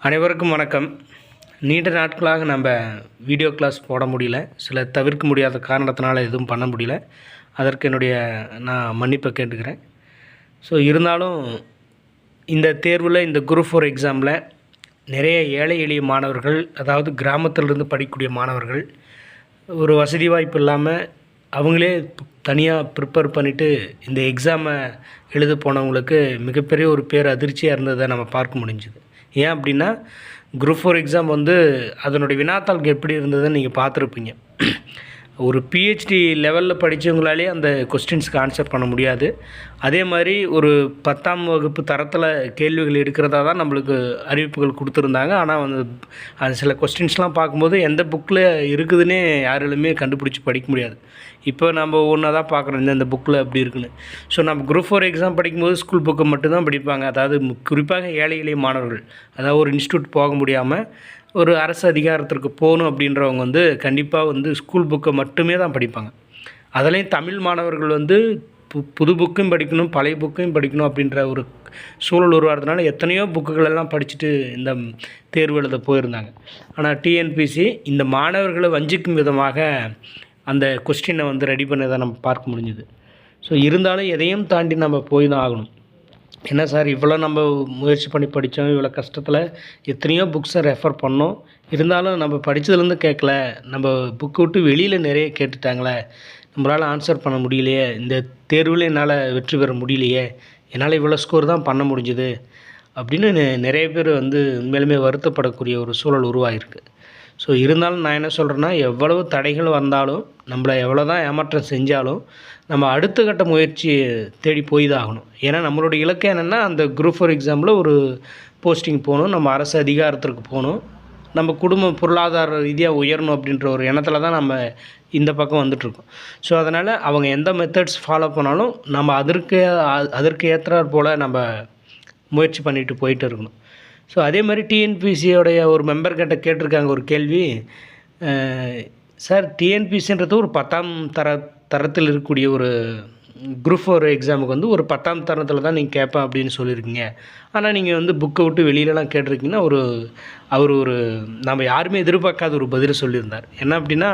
அனைவருக்கும் வணக்கம். நீண்ட நாட்களாக நம்ம வீடியோ கிளாஸ் போட முடியல. சில தவிர்க்க முடியாத காரணத்தினால எதுவும் பண்ண முடியல. அதற்கு என்னுடைய நான் மன்னிப்பை கேட்டுக்கிறேன். ஸோ இருந்தாலும் இந்த தேர்வில், இந்த குரூப் 4 எக்ஸாமில் நிறைய ஏழை எளிய மாணவர்கள், அதாவது கிராமத்திலிருந்து படிக்கக்கூடிய மாணவர்கள், ஒரு வசதி வாய்ப்பு இல்லாமல் அவங்களே தனியாக ப்ரிப்பேர் பண்ணிவிட்டு இந்த எக்ஸாமை எழுத போனவங்களுக்கு மிகப்பெரிய ஒரு பேர் அதிர்ச்சியாக இருந்ததை நம்ம பார்க்க முடிஞ்சுது. ஏன் அப்படின்னா, குரூப் 4 எக்ஸாம் அதனுடைய வினாத்தாள்கள் எப்படி இருந்ததுன்னு நீங்கள் பார்த்துருப்பீங்க. ஒரு பிஹெச்டி லெவலில் படித்தவங்களாலே அந்த கொஸ்டின்ஸ்க்கு ஆன்சர் பண்ண முடியாது. அதே மாதிரி ஒரு 10ஆம் வகுப்பு தரத்தில் கேள்விகள் எடுக்கிறதா தான் நம்மளுக்கு அறிவிப்புகள் கொடுத்துருந்தாங்க. ஆனால் அது சில கொஸ்டின்ஸ்லாம் பார்க்கும்போது எந்த புக்கில் இருக்குதுன்னே யாராலுமே கண்டுபிடிச்சி படிக்க முடியாது. இப்போ நம்ம ஒன்றா தான் பார்க்குறோம், இந்த புக்கில் அப்படி இருக்குன்னு. ஸோ நம்ம குரூப் 4 எக்ஸாம் படிக்கும்போது ஸ்கூல் புக்கை மட்டும்தான் படிப்பாங்க. அதாவது குறிப்பாக ஏழை எளிய மாணவர்கள், அதாவது ஒரு இன்ஸ்டியூட் போக முடியாமல் ஒரு அரசு அதிகாரத்திற்கு போகணும் அப்படின்றவங்க கண்டிப்பாக ஸ்கூல் புக்கை மட்டுமே தான் படிப்பாங்க. அதுலேயும் தமிழ் மாணவர்கள் புது புக்கையும் படிக்கணும், பழைய புக்கையும் படிக்கணும் அப்படின்ற ஒரு சூழல் உருவாகிறதுனால எத்தனையோ புக்குகளெல்லாம் படிச்சுட்டு இந்த தேர்வு எழுத போயிருந்தாங்க. ஆனால் டிஎன்பிசி இந்த மாணவர்களை வஞ்சிக்கும் விதமாக அந்த கொஸ்டினை ரெடி பண்ணதை நம்ம பார்க்க முடிஞ்சுது. ஸோ இருந்தாலும் எதையும் தாண்டி நம்ம போய் தான் ஆகணும். என்ன சார், இவ்வளோ நம்ம முயற்சி பண்ணி படித்தோம், இவ்வளோ கஷ்டத்தில் எத்தனையோ புக்ஸை ரெஃபர் பண்ணோம், இருந்தாலும் நம்ம படித்ததுலேருந்து கேட்கல, நம்ம புக்கு விட்டு வெளியில் நிறைய கேட்டுட்டாங்களே, நம்மளால் ஆன்சர் பண்ண முடியலையே, இந்த தேர்வில் என்னால் வெற்றி பெற முடியலையே, என்னால் இவ்வளோ ஸ்கோர் தான் பண்ண முடிஞ்சுது அப்படின்னு நிறைய பேர் உண்மையிலுமே வருத்தப்படக்கூடிய ஒரு சூழல் உருவாகிருக்கு. ஸோ இருந்தாலும் நான் என்ன சொல்கிறேன்னா, எவ்வளவு தடைகள் வந்தாலும், நம்மளை எவ்வளோ தான் ஏமாற்றம் செஞ்சாலும் நம்ம அடுத்த கட்ட முயற்சி தேடி போய் தான் ஆகணும். ஏன்னா நம்மளுடைய இலக்கு என்னென்னா, அந்த குரூப் 4 எக்ஸாமில் ஒரு போஸ்டிங் போகணும், நம்ம அரசு அதிகாரத்திற்கு போகணும், நம்ம குடும்ப பொருளாதார ரீதியாக உயரணும் அப்படின்ற ஒரு எண்ணத்தில் தான் நம்ம இந்த பக்கம் வந்துட்ருக்கோம். ஸோ அதனால் அவங்க எந்த மெத்தட்ஸ் ஃபாலோ பண்ணாலும் நம்ம அதற்கு ஏற்றாற் போல் நம்ம முயற்சி பண்ணிட்டு போயிட்டு இருக்கணும். ஸோ அதே மாதிரி டிஎன்பிசியோடைய ஒரு மெம்பர்கிட்ட கேட்டிருக்காங்க ஒரு கேள்வி, சார் டிஎன்பிசின்றது ஒரு 10ஆம் தரத்தில் இருக்கக்கூடிய ஒரு குரூப் 4 எக்ஸாமுக்கு ஒரு 10ஆம் தரத்தில் தான் நீங்கள் கேட்பேன் அப்படின்னு சொல்லியிருக்கீங்க. ஆனால் நீங்கள் புக்கை விட்டு வெளியிலலாம் கேட்டிருக்கீங்கன்னா அவர் நம்ம யாருமே எதிர்பார்க்காத ஒரு பதில் சொல்லியிருந்தார். என்ன அப்படின்னா,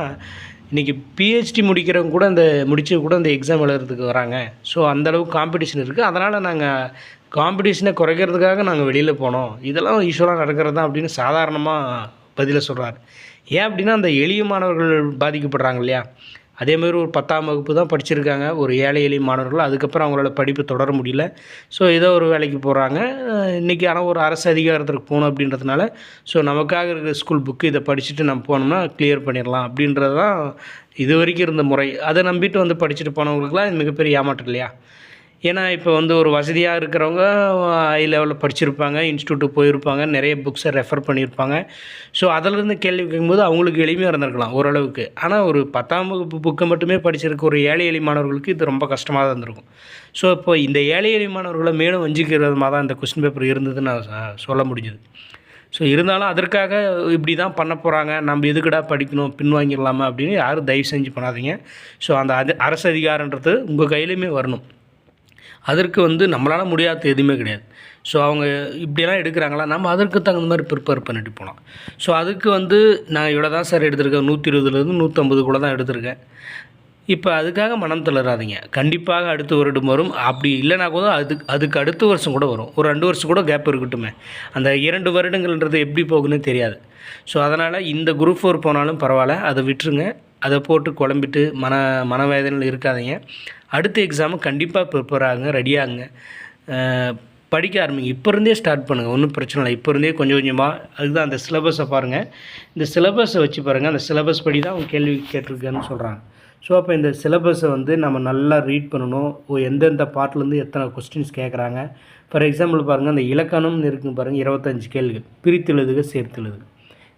இன்றைக்கி பிஹெச்டி முடிக்கிறவங்க கூட இந்த எக்ஸாம் எழுதுறதுக்கு வராங்க. ஸோ அந்தளவுக்கு காம்படிஷன் இருக்குது. அதனால் நாங்கள் காம்படிஷனை குறைக்கிறதுக்காக நாங்கள் வெளியில் போனோம், இதெல்லாம் யூஸ்வலாக நடக்கிறது தான் அப்படின்னு சாதாரணமாக பதிலை சொல்கிறார். ஏன் அப்படின்னா, அந்த எளிய மாணவர்கள் பாதிக்கப்படுறாங்க இல்லையா, அதேமாதிரி ஒரு 10ஆம் வகுப்பு தான் படிச்சிருக்காங்க ஒரு ஏழை எளிய மாணவர்கள். அதுக்கப்புறம் அவங்களால படிப்பு தொடர முடியல. ஸோ ஏதோ ஒரு வேலைக்கு போகிறாங்க இன்றைக்கி. ஆனால் ஒரு அரசு அதிகாரத்திற்கு போகணும் அப்படின்றதுனால, ஸோ நமக்காக இருக்கிற ஸ்கூல் புக்கு இதை படிச்சுட்டு நம்ம போனோம்னா கிளியர் பண்ணிடலாம் அப்படின்றது தான் இது வரைக்கும் இருந்த முறை. அதை நம்பிட்டு படிச்சுட்டு போனவங்களுக்குலாம் இது மிகப்பெரிய ஏமாற்றம் இல்லையா. ஏன்னா இப்போ ஒரு வசதியாக இருக்கிறவங்க ஹை லெவலில் படிச்சிருப்பாங்க, இன்ஸ்டியூட்டுக்கு போயிருப்பாங்க, நிறைய புக்ஸை ரெஃபர் பண்ணியிருப்பாங்க. ஸோ அதிலிருந்து கேள்வி கேட்கும்போது அவங்களுக்கு எளிமையாக இருந்திருக்கலாம் ஓரளவுக்கு. ஆனால் ஒரு 10ஆம் வகுப்பு புக்கை மட்டுமே படிச்சிருக்க ஒரு ஏழை எளிய மாணவர்களுக்கு இது ரொம்ப கஷ்டமாக தான் இருந்திருக்கும். ஸோ இப்போ இந்த ஏழை எளிய மாணவர்களை மேலும் வஞ்சிக்கிற விதமாக தான் இந்த கொஸ்டின் பேப்பர் இருந்ததுன்னு நான் சொல்ல முடிஞ்சுது. ஸோ இருந்தாலும் அதற்காக இப்படி தான் பண்ண போகிறாங்க, நம்ம எதுக்கடா படிக்கணும், பின்வாங்கிடலாமா அப்படின்னு யாரும் தயவு செஞ்சு பண்ணாதீங்க. ஸோ அந்த அரசு அதிகாரன்றது உங்கள் கையிலையுமே வரணும். அதற்கு நம்மளால் முடியாத எதுவுமே கிடையாது. ஸோ அவங்க இப்படியெல்லாம் எடுக்கிறாங்களா, நம்ம அதற்கு தகுந்த மாதிரி ப்ரிப்பேர் பண்ணிட்டு போகலாம். ஸோ அதுக்கு நான் இவ்வளோ தான் சார் எடுத்திருக்கேன், 120லேருந்து 150 கூட தான் எடுத்திருக்கேன். இப்போ அதுக்காக மனம் தளராதீங்க. கண்டிப்பாக அடுத்த வருடம் வரும். அப்படி இல்லைனா கூட அதுக்கு அடுத்த வருஷம் கூட வரும். ஒரு 2 வருஷம் கூட கேப் இருக்கட்டுமே. அந்த 2 வருடங்கள்ன்றது எப்படி போகுதுன்னு தெரியாது. ஸோ அதனால் இந்த குரூப் 4 போனாலும் பரவாயில்ல, அதை விட்டுருங்க. அதை போட்டு குழம்பிட்டு மனவேதனையில் இருக்காதீங்க. அடுத்த எக்ஸாமு கண்டிப்பாக ப்ரிப்பேர் ஆகுங்க, ரெடியாகுங்க, படிக்க ஆரம்பிங்க. இப்போ இருந்தே ஸ்டார்ட் பண்ணுங்கள், ஒன்றும் பிரச்சனை இல்லை. இப்போ இருந்தே கொஞ்சம் கொஞ்சமாக அதுதான் அந்த சிலபஸை பாருங்கள். இந்த சிலபஸை வச்சு பாருங்கள். அந்த சிலபஸ் படி தான் அவங்க கேள்வி கேட்டிருக்கேன்னு சொல்கிறாங்க. ஸோ அப்போ இந்த சிலபஸை நம்ம நல்லா ரீட் பண்ணணும். எந்தெந்த பார்ட்லேருந்து எத்தனை கொஸ்டின்ஸ் கேட்குறாங்க. ஃபார் எக்ஸாம்பிள் பாருங்கள், அந்த இலக்கணம்னு இருக்குன்னு பாருங்கள், 25 கேள்விகள். பிரித்து எழுதுக, சேர்த்து எழுதுக.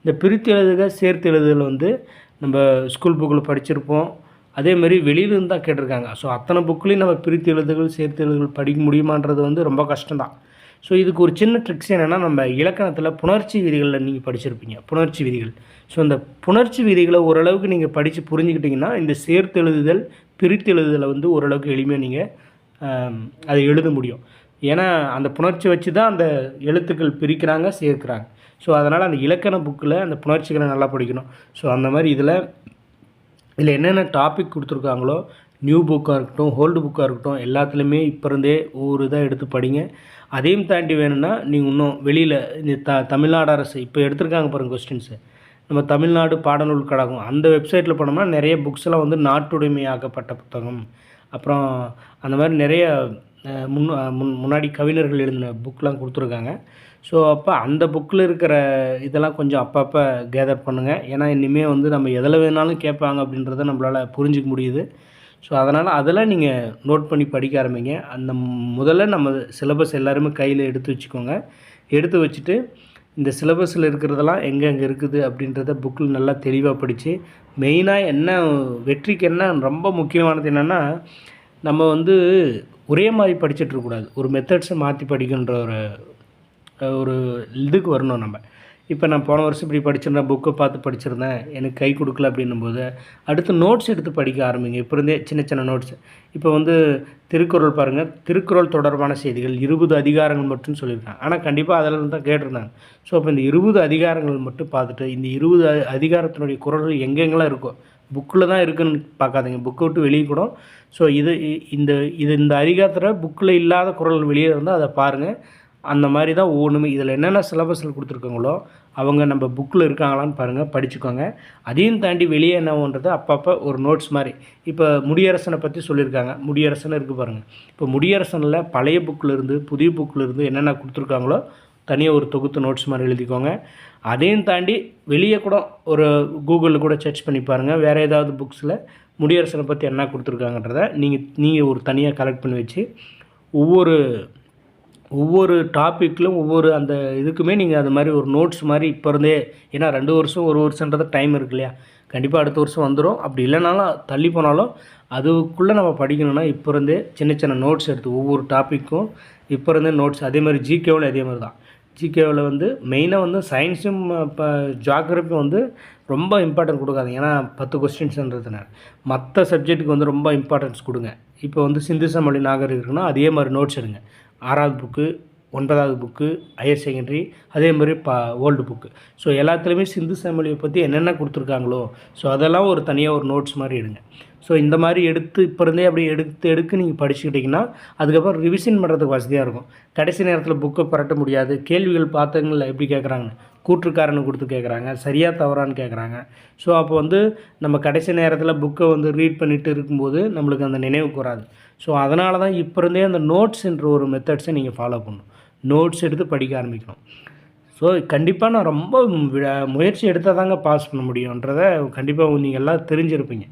இந்த பிரித்து எழுதுக, சேர்த்து எழுதுதல் நம்ம ஸ்கூல் புக்கில் படிச்சிருப்போம். அதேமாதிரி வெளியிலேருந்து தான் கேட்டிருக்காங்க. ஸோ அத்தனை புக்லேயும் நம்ம பிரித்து எழுதுகள், சேர்த்து எழுதுகள் படிக்க முடியுமான்றது ரொம்ப கஷ்டம்தான். ஸோ இதுக்கு ஒரு சின்ன ட்ரிக்ஸ் என்னென்னா, நம்ம இலக்கணத்தில் புணர்ச்சி விதிகளில் நீங்கள் படிச்சிருப்பீங்க, புணர்ச்சி விதிகள். ஸோ இந்த புணர்ச்சி விதிகளை ஓரளவுக்கு நீங்கள் படித்து புரிஞ்சுக்கிட்டிங்கன்னா, இந்த சேர்த்து எழுதுதல், பிரித்து எழுதுதலை ஓரளவுக்கு எளிமையாக நீங்கள் அதை எழுத முடியும். ஏன்னா அந்த புணர்ச்சி வச்சு தான் அந்த எழுத்துக்கள் பிரிக்கிறாங்க, சேர்க்குறாங்க. ஸோ அதனால் அந்த இலக்கண புக்கில் அந்த புணர்ச்சிகளை நல்லா படிக்கணும். ஸோ அந்த மாதிரி இதில் என்னென்ன டாபிக் கொடுத்துருக்காங்களோ, நியூ புக்காக இருக்கட்டும், ஓல்டு புக்காக இருக்கட்டும், எல்லாத்துலேயுமே இப்போ இருந்தே ஒவ்வொரு இதாக எடுத்து படிங்க. அதையும் தாண்டி வேணும்னா நீங்கள் இன்னும் வெளியில் இந்த தமிழ்நாடு அரசு இப்போ எடுத்திருக்காங்க பாருங்கள் கொஸ்டின்ஸு. நம்ம தமிழ்நாடு பாடநூல் கழகம் அந்த வெப்சைட்டில் போனோம்னா நிறைய புக்ஸ்லாம் வந்து நாட்டுடைமையாக்கப்பட்ட புத்தகம், அப்புறம் அந்த மாதிரி நிறைய முன்னாடி கவிஞர்கள் எழுதின புக்கெலாம் கொடுத்துருக்காங்க. ஸோ அப்போ அந்த புக்கில் இருக்கிற இதெல்லாம் கொஞ்சம் அப்பப்போ கேதர் பண்ணுங்கள். ஏன்னா இனிமேல் வந்து நம்ம எதில் வேணாலும் கேட்பாங்க அப்படின்றத நம்மளால் புரிஞ்சிக்க முடியுது. ஸோ அதனால் அதெல்லாம் நீங்கள் நோட் பண்ணி படிக்க ஆரம்பிங்க. அந்த முதல்ல நம்ம சிலபஸ் எல்லாருமே கையில் எடுத்து வச்சுக்கோங்க. எடுத்து வச்சுட்டு இந்த சிலபஸில் இருக்கிறதெல்லாம் எங்கெங்கே இருக்குது அப்படின்றத புக்கில் நல்லா தெளிவாக படித்து, மெயினாக என்ன வெற்றிக்கு என்ன ரொம்ப முக்கியமானது என்னென்னா, நம்ம வந்து ஒரே மாதிரி படிச்சுட்ருக்கக்கூடாது. ஒரு மெத்தட்ஸை மாற்றி படிக்கின்ற ஒரு இதுக்கு வரணும் நம்ம. இப்போ நான் போன வருஷம் இப்படி படிச்சிருந்தேன், புக்கை பார்த்து படிச்சிருந்தேன், எனக்கு கை கொடுக்கல அப்படின்னும்போது அடுத்து நோட்ஸ் எடுத்து படிக்க ஆரம்பிங்க. இப்போ இருந்தே சின்ன சின்ன நோட்ஸ். இப்போ வந்து திருக்குறள் பாருங்கள், திருக்குறள் தொடர்பான செய்திகள் 20 அதிகாரங்கள் மட்டும் சொல்லியிருக்காங்க. ஆனால் கண்டிப்பாக அதில் இருந்து தான் கேட்டிருந்தாங்க. ஸோ அப்போ இந்த 20 அதிகாரங்கள் மட்டும் பார்த்துட்டு, இந்த 20 அதிகாரத்தினுடைய குறள்கள் எங்கெங்கெல்லாம் இருக்கோ, புக்கில் தான் இருக்குதுன்னு பார்க்காதீங்க, புக்கை விட்டு வெளியே கூட. ஸோ இந்த அதிகாரத்தில் புக்கில் இல்லாத குறள் வெளியே இருந்தால் அதை பாருங்கள். அந்த மாதிரி தான் ஒவ்வொன்றுமே இதில் என்னென்ன சிலபஸில் கொடுத்துருக்காங்களோ அவங்க நம்ம புக்கில் இருக்காங்களான்னு பாருங்கள், படிச்சுக்கோங்க. அதையும் தாண்டி வெளியே என்னவோன்றது அப்பப்போ ஒரு நோட்ஸ் மாதிரி. இப்போ முடியரசனை பற்றி சொல்லியிருக்காங்க, முடியரசன் இருக்குது பாருங்கள். இப்போ முடியரசனில் பழைய புக்கில் இருந்து புதிய புக்கில் இருந்து என்னென்ன கொடுத்துருக்காங்களோ தனியாக ஒரு தொகுத்து நோட்ஸ் மாதிரி எழுதிக்கோங்க. அதையும் தாண்டி வெளியே கூட ஒரு கூகுளில் கூட சர்ச் பண்ணி பாருங்கள், வேறு ஏதாவது புக்ஸில் முடியரசனை பற்றி என்ன கொடுத்துருக்காங்கன்றத நீங்கள் ஒரு தனியாக கலெக்ட் பண்ணி வச்சு ஒவ்வொரு டாப்பிக்கிலும் ஒவ்வொரு அந்த இதுக்குமே நீங்கள் அது மாதிரி ஒரு நோட்ஸ் மாதிரி இப்போ இருந்தே, ஏன்னா 2 வருஷம் 1 வருஷன்றது டைம் இருக்கு இல்லையா, கண்டிப்பாக அடுத்த வருஷம் வந்துடும். அப்படி இல்லைனாலும் தள்ளி போனாலும் அதுக்குள்ளே நம்ம படிக்கணும்னா இப்போ இருந்தே சின்ன சின்ன நோட்ஸ் எடுத்து ஒவ்வொரு டாப்பிக்கும் இப்போ இருந்தே நோட்ஸ். அதே மாதிரி ஜிகேவில் அதே மாதிரி தான். ஜிகேவில் வந்து மெயினாக வந்து சயின்ஸும் இப்போ ஜியாகிரஃபி வந்து ரொம்ப இம்பார்ட்டன்ட் கொடுக்காதீங்க. ஏன்னா 10 கொஸ்டின்ஸ்ன்றதுனால மற்ற சப்ஜெக்ட்டுக்கு வந்து ரொம்ப இம்பார்ட்டன்ஸ் கொடுங்க. இப்போ வந்து சிந்து சமவெளி நாகரிகம் இருக்குன்னா அதே மாதிரி நோட்ஸ் எடுங்க. 6வது புக்கு, 9வது புக்கு, ஹையர் செகண்டரி, அதே மாதிரி ஓல்டு புக்கு. ஸோ எல்லாத்துலேயுமே சிந்து சமவெளியை பற்றி என்னென்ன கொடுத்துருக்காங்களோ ஸோ அதெல்லாம் ஒரு தனியாக ஒரு நோட்ஸ் மாதிரி எடுங்க. ஸோ இந்த மாதிரி எடுத்து இப்போ இருந்தே அப்படியே எடுத்து நீங்கள் படிச்சுக்கிட்டிங்கன்னா அதுக்கப்புறம் ரிவிஷன் பண்ணுறதுக்கு வசதியாக இருக்கும். கடைசி நேரத்தில் புக்கை புரட்ட முடியாது. கேள்விகள் பார்த்தவங்கள எப்படி கேட்குறாங்க, கூற்றுக்காரனு கொடுத்து கேட்குறாங்க, சரியாக தவறான்னு கேட்குறாங்க. ஸோ அப்போ வந்து நம்ம கடைசி நேரத்தில் புக்கை வந்து ரீட் பண்ணிட்டு இருக்கும்போது நம்மளுக்கு அந்த நினைவுக்கு வராது. ஸோ அதனால தான் இப்போ இருந்தே அந்த நோட்ஸ்ன்ற ஒரு மெத்தட்ஸை நீங்கள் ஃபாலோ பண்ணணும். நோட்ஸ் எடுத்து படிக்க ஆரம்பிக்கணும். ஸோ கண்டிப்பாக நான் ரொம்ப முயற்சி எடுத்தால் தாங்க பாஸ் பண்ண முடியுன்றதை கண்டிப்பாக நீங்கள் எல்லாம் தெரிஞ்சிருப்பீங்க.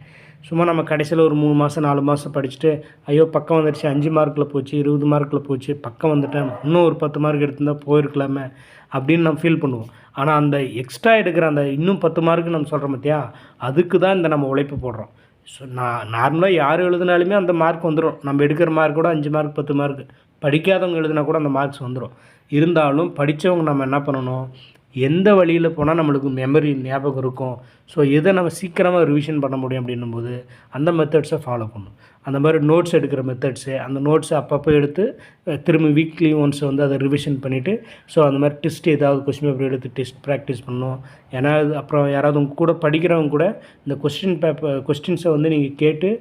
சும்மா நம்ம கடைசியில் ஒரு 3 மாதம் 4 மாதம் படிச்சுட்டு ஐயோ பக்கம் வந்துடுச்சு, 5 மார்க்கில் போச்சு, 20 மார்க்கில் போச்சு, பக்கம் வந்துட்டேன், இன்னும் ஒரு 10 மார்க் எடுத்திருந்தால் போயிருக்கலாமே அப்படின்னு நம்ம ஃபீல் பண்ணுவோம். ஆனால் அந்த எக்ஸ்ட்ரா எடுக்கிற அந்த இன்னும் 10 மார்க்கு நம்ம சொல்கிறோம் பார்த்தியா, அதுக்கு தான் இந்த நம்ம உழைப்பு போடுறோம். ஸோ நார்மலாக யார் எழுதினாலுமே அந்த மார்க் வந்துடும். நம்ம எடுக்கிற மார்க் கூட 5 மார்க் 10 மார்க், படிக்காதவங்க எழுதினா கூட அந்த மார்க்ஸ் வந்துடும். இருந்தாலும் படித்தவங்க நம்ம என்ன பண்ணணும், எந்த வழியில் போனால் நம்மளுக்கு மெமரி ஞாபகம் இருக்கும், ஸோ எதை நம்ம சீக்கிரமாக ரிவிஷன் பண்ண முடியும் அப்படின்னும்போது அந்த மெத்தட்ஸை ஃபாலோ பண்ணணும். அந்த மாதிரி நோட்ஸ் எடுக்கிற மெத்தட்ஸு, அந்த நோட்ஸை அப்பப்போ எடுத்து திரும்ப வீக்லி ஒன்ஸ் வந்து அதை ரிவிஷன் பண்ணிவிட்டு, ஸோ அந்த மாதிரி டெஸ்ட் ஏதாவது கொஸ்டின் பேப்பர் எடுத்து டெஸ்ட் ப்ராக்டிஸ் பண்ணணும். ஏன்னா அப்புறம் யாராவது உங்க கூட படிக்கிறவங்க கூட இந்த கொஸ்டின்ஸை வந்து நீங்கள் கேட்டு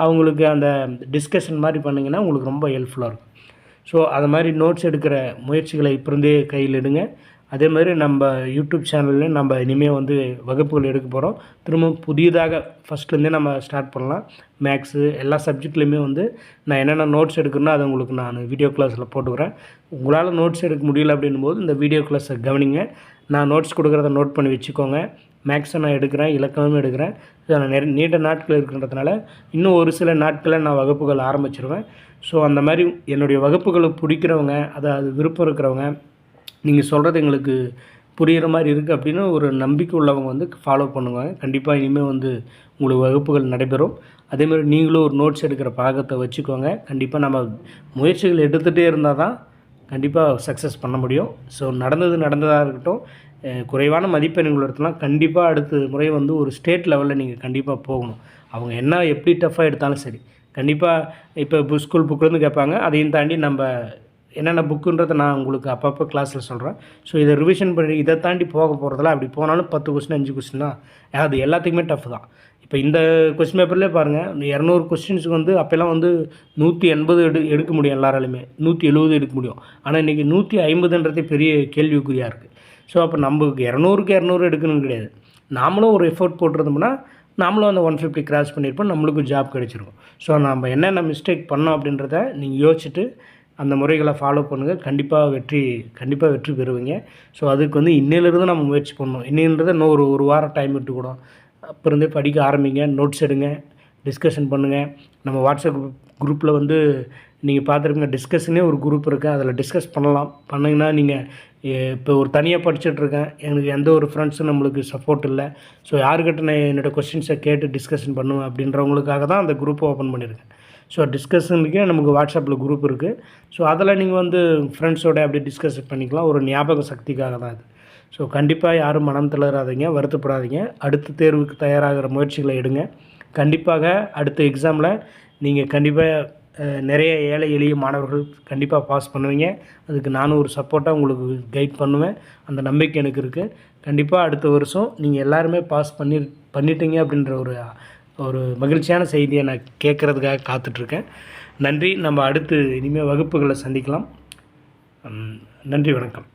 அவங்களுக்கு அந்த டிஸ்கஷன் மாதிரி பண்ணிங்கன்னா உங்களுக்கு ரொம்ப ஹெல்ப்ஃபுல்லாக இருக்கும். ஸோ அது மாதிரி நோட்ஸ் எடுக்கிற முயற்சிகளை இப்போ இருந்தே கையில் எடுங்க. அதே மாதிரி நம்ம யூடியூப் சேனலில் நம்ம இனிமேல் வந்து வகுப்புகள் எடுக்க போகிறோம். திரும்ப புதியதாக ஃபஸ்ட்லேருந்தே நம்ம ஸ்டார்ட் பண்ணலாம். மேக்ஸு எல்லா சப்ஜெக்ட்லேயுமே வந்து நான் என்னென்ன நோட்ஸ் எடுக்கணும்னோ அதை உங்களுக்கு நான் வீடியோ கிளாஸில் போட்டுக்கிறேன். உங்களால் நோட்ஸ் எடுக்க முடியல அப்படின்னும்போது இந்த வீடியோ கிளாஸை கவனிங்க. நான் நோட்ஸ் கொடுக்குறத நோட் பண்ணி வச்சுக்கோங்க. மேக்ஸை நான் எடுக்கிறேன், இலக்கணமும் எடுக்கிறேன். நான் நீண்ட நாட்கள் இருக்கின்றதுனால இன்னும் ஒரு சில நாட்களில் நான் வகுப்புகள் ஆரம்பிச்சிருவேன். ஸோ அந்த மாதிரி என்னுடைய வகுப்புகளை பிடிக்கிறவங்க, அதாவது விருப்பம் இருக்கிறவங்க, நீங்கள் சொல்கிறது எங்களுக்கு புரிகிற மாதிரி இருக்குது அப்படின்னு ஒரு நம்பிக்கை உள்ளவங்க வந்து ஃபாலோ பண்ணுவாங்க. கண்டிப்பாக இனிமேல் வந்து உங்களுக்கு வகுப்புகள் நடைபெறும். அதேமாதிரி நீங்களும் ஒரு நோட்ஸ் எடுக்கிற பழக்கத்தை வச்சுக்கோங்க. கண்டிப்பாக நம்ம முயற்சிகள் எடுத்துகிட்டே இருந்தால் தான் கண்டிப்பாக சக்ஸஸ் பண்ண முடியும். ஸோ நடந்ததாக இருக்கட்டும், குறைவான மதிப்பெண்கள் எடுத்தலாம் கண்டிப்பாக அடுத்த முறை வந்து ஒரு ஸ்டேட் லெவலில் நீங்கள் கண்டிப்பாக போகணும். அவங்க என்ன எப்படி டஃப்பாக எடுத்தாலும் சரி, கண்டிப்பாக இப்போ ஸ்கூல் புக்கிலேருந்து கேட்பாங்க. அதையும் தாண்டி நம்ம என்னென்ன புக்குன்றதை நான் உங்களுக்கு அப்பப்போ கிளாஸில் சொல்கிறேன். ஸோ இதை ரிவிஷன் பண்ணி இதை தாண்டி போக போகிறதில்ல. அப்படி போனாலும் 10 கொஸ்டின் 5 கொஸ்டின் தான். அது எல்லாத்துக்குமே டஃப் தான். இப்போ இந்த கொஸ்டின் பேப்பர்லேயே பாருங்கள், 200 கொஸ்டின்ஸுக்கு வந்து அப்போல்லாம் வந்து 180 எடுக்க முடியும் எல்லாராலையுமே, 170 எடுக்க முடியும். ஆனால் இன்றைக்கி 150ன்றதே பெரிய கேள்விக்குறியாக இருக்குது. ஸோ அப்போ நம்மளுக்கு 200க்கு 200 எடுக்கணும்னு கிடையாது. நாமளும் ஒரு எஃபோர்ட் போட்டிருந்தோம்னா நாமளும் அந்த 150 கிராஸ் பண்ணியிருப்போம், நம்மளுக்கும் ஜாப் கிடச்சிருக்கும். ஸோ நம்ம என்னென்ன மிஸ்டேக் பண்ணோம் அப்படின்றத நீங்கள் யோசிச்சுட்டு அந்த முறைகளை ஃபாலோ பண்ணுங்கள். கண்டிப்பாக வெற்றி பெறுவீங்க. ஸோ அதுக்கு வந்து இன்னையிலேருந்து நம்ம முயற்சி பண்ணணும். இன்னைன்றதை இன்னும் ஒரு வாரம் டைம் விட்டு கூட அப்போ இருந்தே படிக்க ஆரம்பிங்க. நோட்ஸ் எடுங்க, டிஸ்கஷன் பண்ணுங்கள். நம்ம வாட்ஸ்அப் குரூப்பில் வந்து நீங்கள் பார்த்துருப்பீங்க, டிஸ்கஷனே ஒரு குரூப் இருக்குது. அதில் டிஸ்கஸ் பண்ணலாம். பண்ணிங்கன்னா நீங்கள் இப்போ ஒரு தனியாக படிச்சுட்ருக்கேன், எனக்கு எந்த ஒரு ஃப்ரெண்ட்ஸும் நம்மளுக்கு சப்போர்ட் இல்லை. ஸோ யாருக்கிட்ட நான் என்னோடய கொஸ்டின்ஸை கேட்டு டிஸ்கஷன் பண்ணுவேன் அப்படின்றவங்களுக்காக தான் அந்த குரூப்பை ஓப்பன் பண்ணியிருக்கேன். ஸோ டிஸ்கஷனுக்கே நமக்கு வாட்ஸ்அப்பில் குரூப் இருக்குது. ஸோ அதில் நீங்கள் வந்து ஃப்ரெண்ட்ஸோட அப்படி டிஸ்கஸ் பண்ணிக்கலாம். ஒரு ஞாபக சக்திக்காக தான் அது. ஸோ கண்டிப்பாக யாரும் மனம் தளராதீங்க, வருத்தப்படாதீங்க. அடுத்த தேர்வுக்கு தயாராகிற முயற்சிகளை எடுங்க. கண்டிப்பாக அடுத்த எக்ஸாமில் நீங்கள் கண்டிப்பாக நிறைய ஏழை எளிய மாணவர்கள் கண்டிப்பாக பாஸ் பண்ணுவீங்க. அதுக்கு நானும் ஒரு சப்போர்ட்டாக உங்களுக்கு கைட் பண்ணுவேன். அந்த நம்பிக்கை எனக்கு இருக்குது. கண்டிப்பாக அடுத்த வருஷம் நீங்கள் எல்லாருமே பாஸ் பண்ணிட்டீங்க அப்படின்ற ஒரு மகிழ்ச்சியான செய்தியை நான் கேட்குறதுக்காக காத்துட்ருக்கேன். நன்றி. நம்ம அடுத்து இனிமேல் வகுப்புகளை சந்திக்கலாம். நன்றி, வணக்கம்.